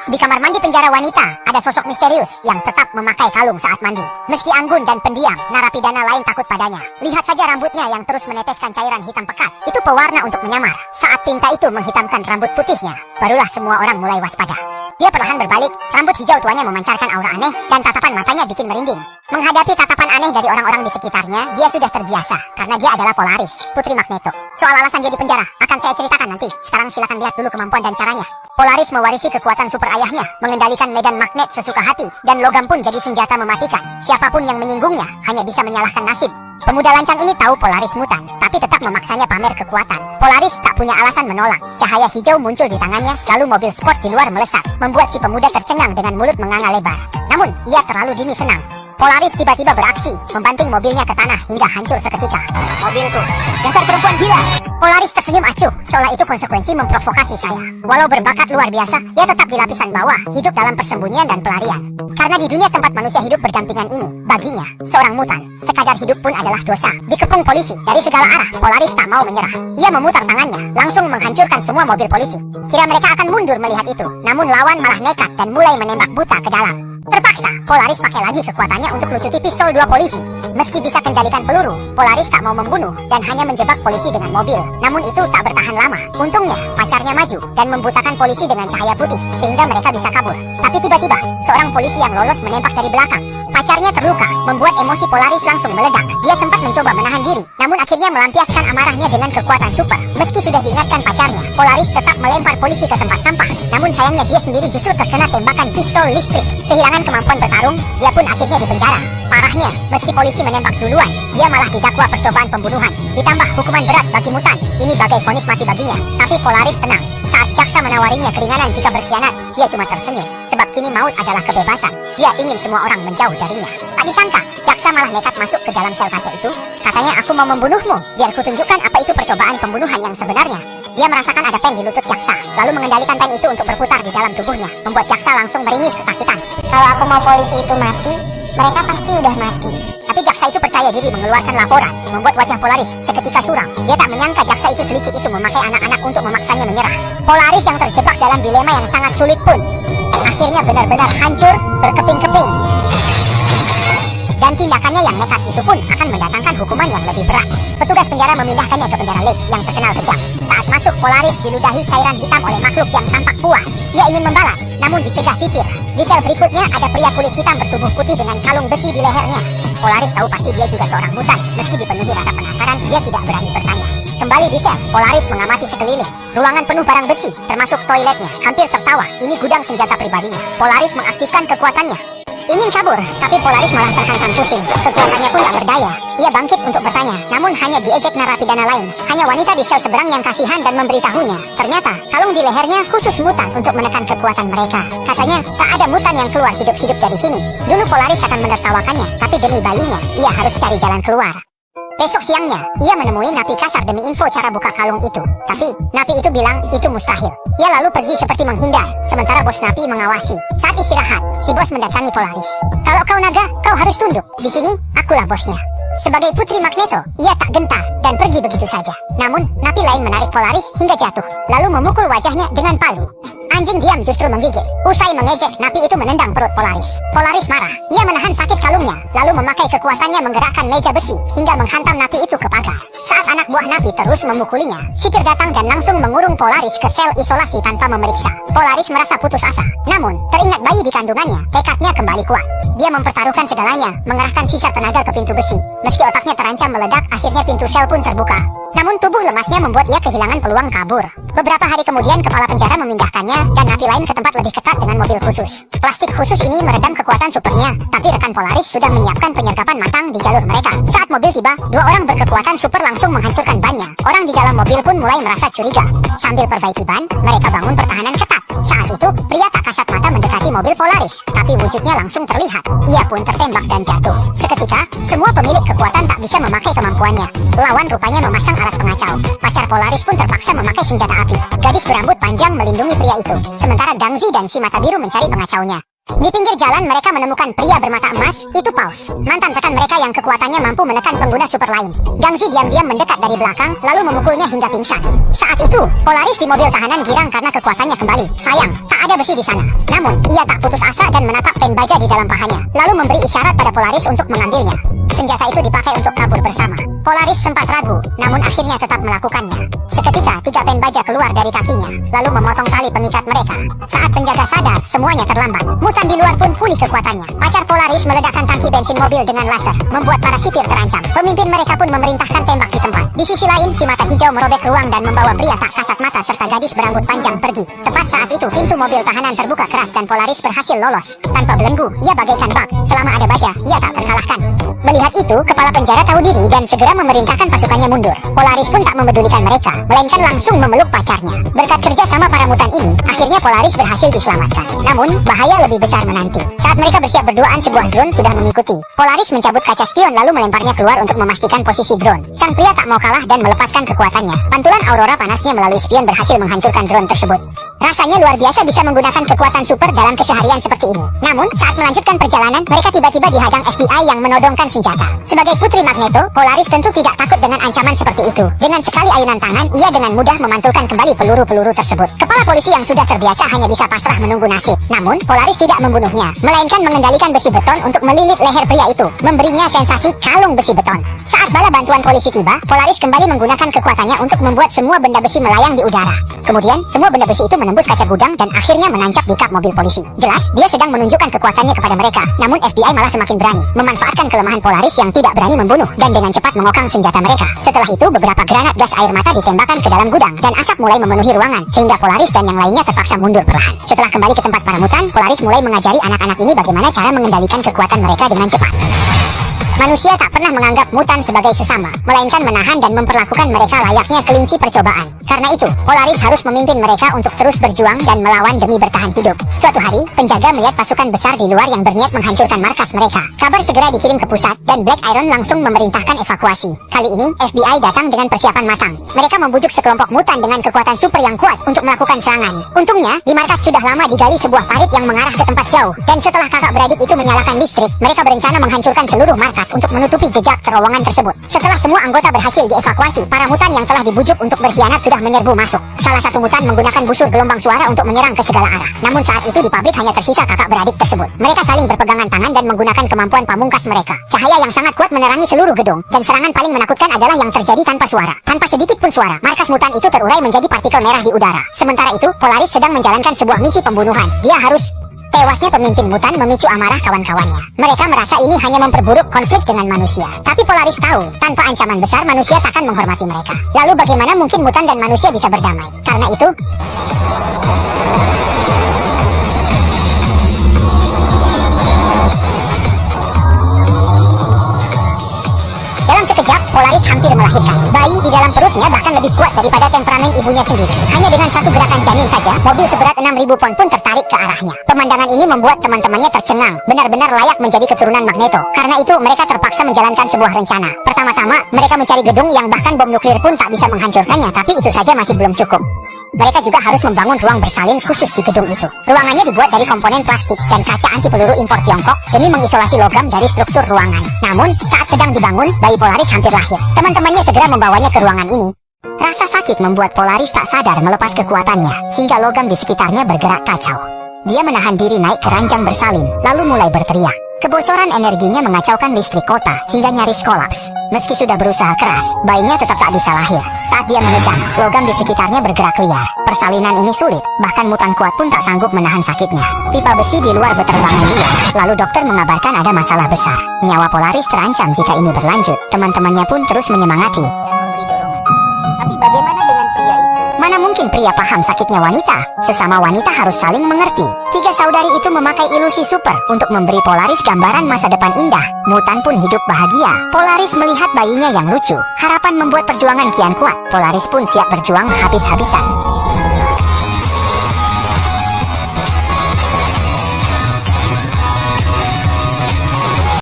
Di kamar mandi penjara wanita, ada sosok misterius yang tetap memakai kalung saat mandi. Meski anggun dan pendiam, narapidana lain takut padanya. Lihat saja rambutnya yang terus meneteskan cairan hitam pekat. Itu pewarna untuk menyamar. Saat tinta itu menghitamkan rambut putihnya, barulah semua orang mulai waspada. Dia perlahan berbalik, rambut hijau tuanya memancarkan aura aneh, dan tatapan matanya bikin merinding. Menghadapi tatapan aneh dari orang-orang di sekitarnya, dia sudah terbiasa, karena dia adalah Polaris, putri Magneto. Soal alasan dia di penjara, akan saya ceritakan nanti. Sekarang silakan lihat dulu kemampuan dan caranya. Polaris mewarisi kekuatan super ayahnya, mengendalikan medan magnet sesuka hati, dan logam pun jadi senjata mematikan. Siapapun yang menyinggungnya, hanya bisa menyalahkan nasib. Pemuda lancang ini tahu Polaris mutan, tapi tetap memaksanya pamer kekuatan. Polaris tak punya alasan menolak. Cahaya hijau muncul di tangannya, lalu mobil sport di luar melesat, membuat si pemuda tercengang dengan mulut menganga lebar. Namun, ia terlalu dini senang. Polaris tiba-tiba beraksi, membanting mobilnya ke tanah hingga hancur seketika. Mobilku, dasar perempuan gila! Polaris tersenyum acuh, seolah itu konsekuensi memprovokasi saya. Walau berbakat luar biasa, ia tetap di lapisan bawah, hidup dalam persembunyian dan pelarian. Karena di dunia tempat manusia hidup berdampingan ini, baginya, seorang mutan, sekadar hidup pun adalah dosa. Dikepung polisi, dari segala arah, Polaris tak mau menyerah. Ia memutar tangannya, langsung menghancurkan semua mobil polisi. Kira mereka akan mundur melihat itu, namun lawan malah nekat dan mulai menembak buta ke dalam. Terpaksa, Polaris pakai lagi kekuatannya untuk lucuti pistol dua polisi. Meski bisa kendalikan peluru, Polaris tak mau membunuh dan hanya menjebak polisi dengan mobil. Namun itu tak bertahan lama. Untungnya, pacarnya maju dan membutakan polisi dengan cahaya putih, sehingga mereka bisa kabur. Tapi tiba-tiba, seorang polisi yang lolos menembak dari belakang. Pacarnya terluka, membuat emosi Polaris langsung meledak. Dia sempat mencoba menahan diri, namun akhirnya melampiaskan amarahnya dengan kekuatan super. Meski sudah diingatkan pacarnya, Polaris tetap melempar polisi ke tempat sampah. Namun sayangnya dia sendiri justru terkena tembakan pistol listrik. Kehilangan kemampuan bertarung, dia pun akhirnya dipenjara. Parahnya, meski polisi menembak duluan, dia malah didakwa percobaan pembunuhan. Ditambah hukuman berat bagi mutan, ini bagai vonis mati baginya. Tapi Polaris tenang. Saat jaksa menawarinya keringanan jika berkhianat, dia cuma tersenyum. Sebab kini maut adalah kebebasan. Dia ingin semua orang menjauh darinya. Tak disangka, jaksa malah nekat masuk ke dalam sel kaca itu. Katanya, aku mau membunuhmu, biar kutunjukkan apa itu percobaan pembunuhan yang sebenarnya. Dia merasakan ada pen di lutut jaksa, lalu mengendalikan pen itu untuk berputar di dalam tubuhnya, membuat jaksa langsung meringis kesakitan. Kalau aku mau polisi itu mati, mereka pasti udah mati. Tapi jaksa itu percaya diri mengeluarkan laporan, membuat wajah Polaris seketika suram. Dia tak menyangka jaksa itu selicik itu memakai anak-anak untuk memaksanya menyerah. Polaris yang terjebak dalam dilema yang sangat sulit pun akhirnya benar-benar hancur, berkeping-keping. Dan tindakannya yang nekat itu pun akan mendatangkan hukuman yang lebih berat. Petugas penjara memindahkannya ke penjara Lake yang terkenal kejam. Saat masuk, Polaris diludahi cairan hitam oleh makhluk yang tampak puas. Dia ingin membalas, namun dicegah sipir. Di sel berikutnya ada pria kulit hitam bertubuh putih dengan kalung besi di lehernya. Polaris tahu pasti dia juga seorang mutan. Meski dipenuhi rasa penasaran, dia tidak berani bertanya. Kembali di sel, Polaris mengamati sekeliling. Ruangan penuh barang besi, termasuk toiletnya. Hampir tertawa, ini gudang senjata pribadinya. Polaris mengaktifkan kekuatannya. Ingin kabur, tapi Polaris malah terhantam pusing. Kekuatannya pun tak berdaya. Ia bangkit untuk bertanya, namun hanya diejek narapidana lain. Hanya wanita di sel seberang yang kasihan dan memberitahunya. Ternyata, kalung di lehernya khusus mutan untuk menekan kekuatan mereka. Katanya, tak ada mutan yang keluar hidup-hidup dari sini. Dulu Polaris akan menertawakannya, tapi demi bayinya, ia harus cari jalan keluar. Besok siangnya, ia menemui Napi kasar demi info cara buka kalung itu. Tapi, Napi itu bilang itu mustahil. Ia lalu pergi seperti menghindar, sementara bos Napi mengawasi. Saat istirahat, si bos mendatangi Polaris. Kalau kau naga, kau harus tunduk. Di sini, akulah bosnya. Sebagai putri Magneto, ia tak gentar dan pergi begitu saja. Namun, Napi lain menarik Polaris hingga jatuh, lalu memukul wajahnya dengan palu. Anjing diam justru menggigit. Usai mengejek, Napi itu menendang perut Polaris. Polaris marah. Ia menahan sakit kalungnya, lalu memakai kekuatannya menggerakkan meja besi hingga menghantam Napi itu ke pagar. Saat anak buah Napi terus memukulinya, sipir datang dan langsung mengurung Polaris ke sel isolasi tanpa memeriksa. Polaris merasa putus asa. Namun, teringat bayi di kandungannya, tekadnya kembali kuat. Dia mempertaruhkan segalanya, mengerahkan sisa tenaga ke pintu besi. Meski otaknya terancam meledak, akhirnya pintu sel pun terbuka. Namun tubuh lemasnya membuat ia kehilangan peluang kabur. Beberapa hari kemudian kepala penjara memindahkannya dan Napi lain ke tempat lebih ketat dengan mobil khusus. Plastik khusus ini meredam kekuatan supernya, tapi rekan Polaris sudah menyiapkan penyergapan matang di jalur mereka. Saat mobil tiba, dua orang berkekuatan super langsung menghancurkan bannya. Orang di dalam mobil pun mulai merasa curiga. Sambil perbaiki ban, mereka bangun pertahanan ketat. Saat itu, pria tak kasat mata mendekati mobil Polaris, tapi wujudnya langsung terlihat. Ia pun tertembak dan jatuh. Seketika, semua pemilik kekuatan tak bisa memakai kemampuannya. Lawan rupanya memasang alat pengacau. Pacar Polaris pun terpaksa memakai senjata api. Gadis berambut panjang melindungi pria itu, sementara Gangzi dan si mata biru mencari pengacaunya. Di pinggir jalan mereka menemukan pria bermata emas, itu Paus, mantan rekan mereka yang kekuatannya mampu menekan pengguna super lain. Gangzi diam-diam mendekat dari belakang, lalu memukulnya hingga pingsan. Saat itu, Polaris di mobil tahanan girang karena kekuatannya kembali. Sayang, tak ada besi di sana. Namun, ia tak putus asa dan menatap pen baja di dalam pahanya, lalu memberi isyarat pada Polaris untuk mengambilnya. Senjata itu dipakai untuk kabur bersama. Polaris sempat ragu, namun akhirnya tetap melakukannya. Seketika, 3 pen baja keluar dari kakinya, lalu memotong tali pengikat mereka. Saat penjaga sadar, semuanya terlambat. Mutan di luar pun pulih kekuatannya. Pacar Polaris meledakkan tangki bensin mobil dengan laser, membuat para sipir terancam. Pemimpin mereka pun memerintahkan tembak di tempat. Di sisi lain, si mata hijau merobek ruang dan membawa pria tak kasat mata serta gadis berambut panjang pergi. Tepat saat itu, pintu mobil tahanan terbuka keras dan Polaris berhasil lolos. Tanpa belenggu, ia bagaikan bak. Selama ada baja, ia tak terkalahkan. Melihat itu, kepala penjara tahu diri dan segera memerintahkan pasukannya mundur. Polaris pun tak mempedulikan mereka, melainkan langsung memeluk pacarnya. Berkat kerja sama para mutan ini, akhirnya Polaris berhasil diselamatkan. Namun, bahaya lebih besar menanti. Saat mereka bersiap berduaan, sebuah drone sudah mengikuti. Polaris mencabut kaca spion lalu melemparnya keluar untuk memastikan posisi drone. Sang pria tak mau kalah dan melepaskan kekuatannya. Pantulan aurora panasnya melalui spion berhasil menghancurkan drone tersebut. Rasanya luar biasa bisa menggunakan kekuatan super dalam keseharian seperti ini. Namun, saat melanjutkan perjalanan, mereka tiba-tiba dihadang FBI yang menodongkan senjata. Sebagai putri Magneto, Polaris tentu tidak takut dengan ancaman seperti itu. Dengan sekali ayunan tangan, ia dengan mudah memantulkan kembali peluru-peluru tersebut. Kepala polisi yang sudah terbiasa hanya bisa pasrah menunggu nasib. Namun, Polaris tidak membunuhnya, melainkan mengendalikan besi beton untuk melilit leher pria itu, memberinya sensasi kalung besi beton. Saat bala bantuan polisi tiba, Polaris kembali menggunakan kekuatannya untuk membuat semua benda besi melayang di udara. Kemudian, semua benda besi itu menembus kaca gudang dan akhirnya menancap di kap mobil polisi. Jelas, dia sedang menunjukkan kekuatannya kepada mereka. Namun FBI malah semakin berani, memanfaatkan kelemahan Polaris yang tidak berani membunuh dan dengan cepat mengokang senjata mereka. Setelah itu, beberapa granat gas air mata ditembakkan ke dalam gudang dan asap mulai memenuhi ruangan sehingga Polaris dan yang lainnya terpaksa mundur perlahan. Setelah kembali ke tempat para mutan, Polaris mulai mengajari anak-anak ini bagaimana cara mengendalikan kekuatan mereka dengan cepat. Manusia tak pernah menganggap mutan sebagai sesama, melainkan menahan dan memperlakukan mereka layaknya kelinci percobaan. Karena itu, Polaris harus memimpin mereka untuk terus berjuang dan melawan demi bertahan hidup. Suatu hari, penjaga melihat pasukan besar di luar yang berniat menghancurkan markas mereka. Kabar segera dikirim ke pusat, dan Black Iron langsung memerintahkan evakuasi. Kali ini, FBI datang dengan persiapan matang. Mereka membujuk sekelompok mutan dengan kekuatan super yang kuat untuk melakukan serangan. Untungnya, di markas sudah lama digali sebuah parit yang mengarah ke tempat jauh. Dan setelah kakak beradik itu menyalakan listrik, mereka berencana menghancurkan seluruh markas untuk menutupi jejak terowongan tersebut. Setelah semua anggota berhasil dievakuasi, para mutan yang telah dibujuk untuk berkhianat sudah menyerbu masuk. Salah satu mutan menggunakan busur gelombang suara untuk menyerang ke segala arah. Namun saat itu di pabrik hanya tersisa kakak beradik tersebut. Mereka saling berpegangan tangan dan menggunakan kemampuan pamungkas mereka. Cahaya yang sangat kuat menerangi seluruh gedung, dan serangan paling menakutkan adalah yang terjadi tanpa suara. Tanpa sedikit pun suara, markas mutan itu terurai menjadi partikel merah di udara. Sementara itu, Polaris sedang menjalankan sebuah misi pembunuhan. Dia harus... Tewasnya pemimpin mutan memicu amarah kawan-kawannya. Mereka merasa ini hanya memperburuk konflik dengan manusia. Tapi Polaris tahu, tanpa ancaman besar manusia takkan menghormati mereka. Lalu bagaimana mungkin mutan dan manusia bisa berdamai? Karena itu... Dalam sekejap, Polaris hampir melahirkan. Bayi di dalam perutnya bahkan lebih kuat daripada temperamen ibunya sendiri. Hanya dengan satu gerakan janin saja, mobil seberat 6.000 pon pun tertarik ke arahnya. Pemandangan ini membuat teman-temannya tercengang. Benar-benar layak menjadi keturunan Magneto. Karena itu, mereka terpaksa menjalankan sebuah rencana. Pertama-tama, mereka mencari gedung yang bahkan bom nuklir pun tak bisa menghancurkannya, tapi itu saja masih belum cukup. Mereka juga harus membangun ruang bersalin khusus di gedung itu. Ruangannya dibuat dari komponen plastik dan kaca anti peluru impor Tiongkok demi mengisolasi logam dari struktur ruangan. Namun, saat sedang dibangun, bayi Polaris hampir lahir. Teman-temannya segera membawanya ke ruangan ini. Rasa sakit membuat Polaris tak sadar melepas kekuatannya, hingga logam di sekitarnya bergerak kacau. Dia menahan diri naik ke ranjang bersalin, lalu mulai berteriak. Kebocoran energinya mengacaukan listrik kota hingga nyaris kolaps. Meski sudah berusaha keras, bayinya tetap tak bisa lahir. Saat dia menejang, logam di sekitarnya bergerak liar. Persalinan ini sulit, bahkan mutan kuat pun tak sanggup menahan sakitnya. Pipa besi di luar berterbangan liar. Lalu dokter mengabarkan ada masalah besar. Nyawa Polaris terancam jika ini berlanjut. Teman-temannya pun terus menyemangati dan memberi dorongan. Tapi bagaimana dengan pria itu? Mana mungkin pria paham sakitnya wanita? Sesama wanita harus saling mengerti. 3 saudari itu memakai ilusi super untuk memberi Polaris gambaran masa depan indah. Mutan pun hidup bahagia. Polaris melihat bayinya yang lucu. Harapan membuat perjuangan kian kuat. Polaris pun siap berjuang habis-habisan.